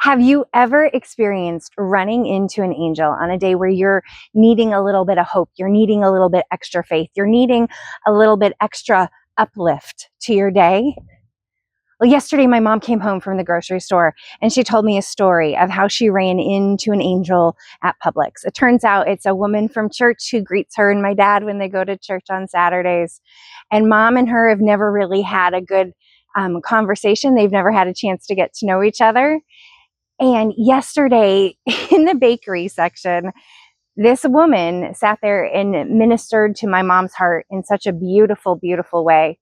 Have you ever experienced running into an angel on a day where you're needing a little bit of hope, you're needing a little bit extra faith, you're needing a little bit extra uplift to your day? Well, yesterday my mom came home from the grocery store and she told me a story of how she ran into an angel at Publix. It turns out it's a woman from church who greets her and my dad when they go to church on Saturdays. And mom and her have never really had a good conversation. They've never had a chance to get to know each other. And yesterday in the bakery section, this woman sat there and ministered to my mom's heart in such a beautiful, beautiful way.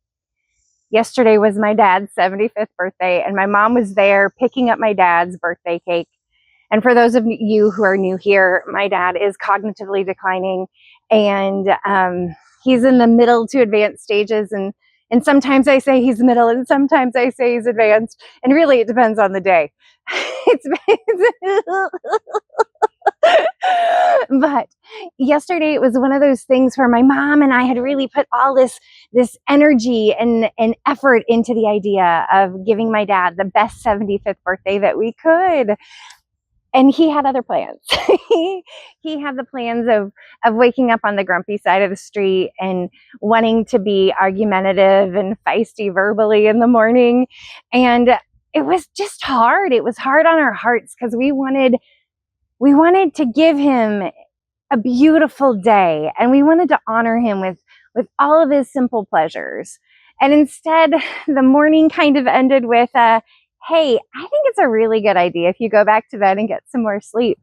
Yesterday was my dad's 75th birthday, and my mom was there picking up my dad's birthday cake. And for those of you who are new here, my dad is cognitively declining, and he's in the middle to advanced stages. And sometimes I say he's middle, and sometimes I say he's advanced. And really, it depends on the day. But yesterday it was one of those things where my mom and I had really put all this energy and effort into the idea of giving my dad the best 75th birthday that we could. And he had other plans. He had the plans of waking up on the grumpy side of the street and wanting to be argumentative and feisty verbally in the morning. And it was just hard. It was hard on our hearts because we wanted to give him a beautiful day, and we wanted to honor him with all of his simple pleasures. And instead, the morning kind of ended with hey, I think it's a really good idea if you go back to bed and get some more sleep.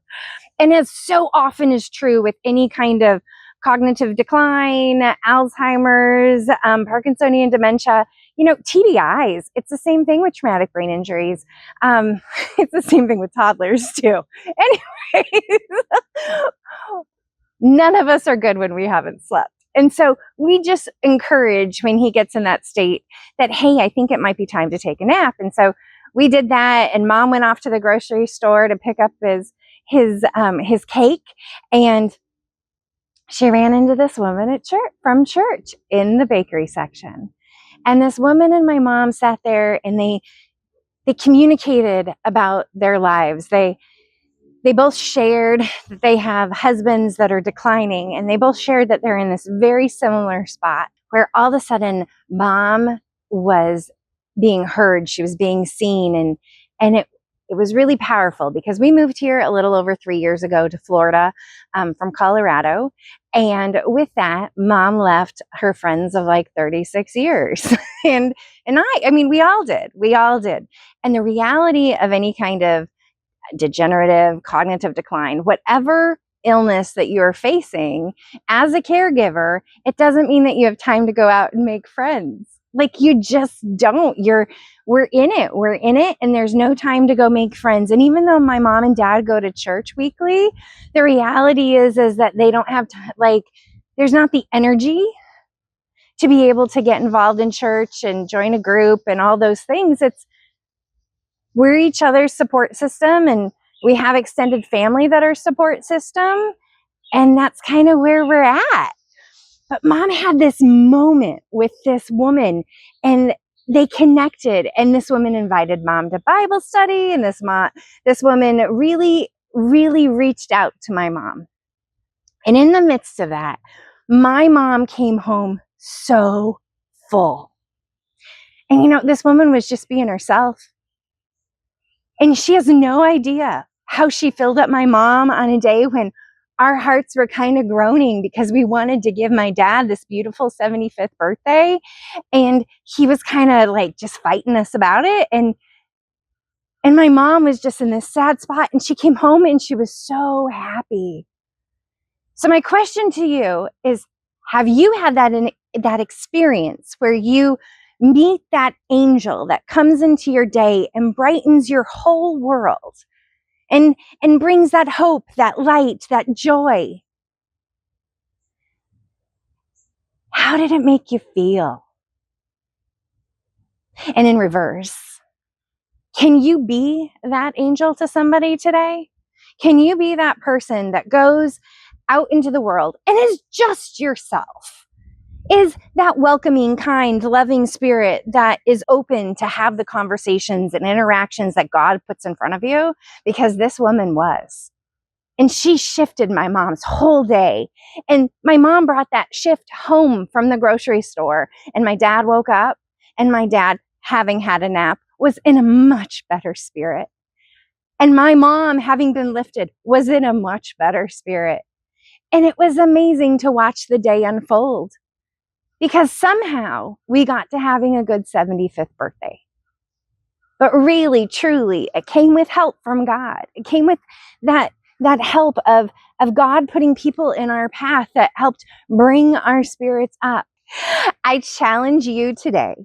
And as so often is true with any kind of cognitive decline, Alzheimer's, Parkinsonian dementia, TBIs, it's the same thing with traumatic brain injuries. It's the same thing with toddlers too. Anyways, none of us are good when we haven't slept. And so we just encourage when he gets in that state that, hey, I think it might be time to take a nap. And so we did that, and mom went off to the grocery store to pick up his cake, and she ran into this woman at church from church in the bakery section. And this woman and my mom sat there and they communicated about their lives. They both shared that they have husbands that are declining, and they both shared that they're in this very similar spot where all of a sudden mom was being heard, she was being seen, and it was really powerful because we moved here a little over 3 years ago to Florida from Colorado. And with that, mom left her friends of like 36 years. and I mean, we all did. And the reality of any kind of degenerative cognitive decline, whatever illness that you're facing as a caregiver, it doesn't mean that you have time to go out and make friends. Like, you just don't. We're in it, and there's no time to go make friends. And even though my mom and dad go to church weekly, the reality is that they don't have there's not the energy to be able to get involved in church and join a group and all those things. We're each other's support system, and we have extended family that are support system, and that's kind of where we're at. But mom had this moment with this woman, and they connected, and this woman invited mom to Bible study, and this woman really, really reached out to my mom. And in the midst of that, my mom came home so full. And this woman was just being herself. And she has no idea how she filled up my mom on a day when our hearts were kind of groaning because we wanted to give my dad this beautiful 75th birthday. And he was kind of just fighting us about it. And my mom was just in this sad spot, and she came home and she was so happy. So my question to you is, have you had that experience where you meet that angel that comes into your day and brightens your whole world? And brings that hope, that light, that joy? How did it make you feel? And in reverse, can you be that angel to somebody today? Can you be that person that goes out into the world and is just yourself? is that welcoming, kind, loving spirit that is open to have the conversations and interactions that God puts in front of you, because this woman was. And she shifted my mom's whole day. And my mom brought that shift home from the grocery store. And my dad woke up, and my dad, having had a nap, was in a much better spirit. And my mom, having been lifted, was in a much better spirit. And it was amazing to watch the day unfold, because somehow we got to having a good 75th birthday. But really, truly, it came with help from God. It came with that help of God putting people in our path that helped bring our spirits up. I challenge you today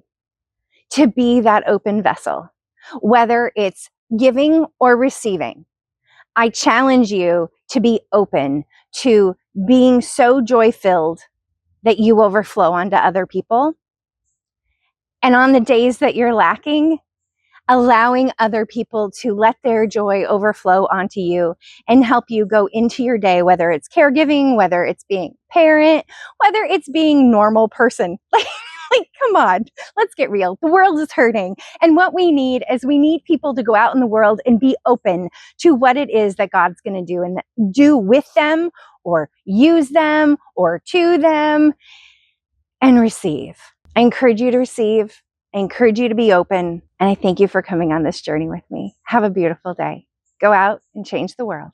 to be that open vessel, whether it's giving or receiving. I challenge you to be open to being so joy-filled that you overflow onto other people. And on the days that you're lacking, allowing other people to let their joy overflow onto you and help you go into your day, whether it's caregiving, whether it's being parent, whether it's being normal person. Like, come on, let's get real. The world is hurting. And what we need is we need people to go out in the world and be open to what it is that God's going to do, and do with them or use them or to them, and receive. I encourage you to receive. I encourage you to be open. And I thank you for coming on this journey with me. Have a beautiful day. Go out and change the world.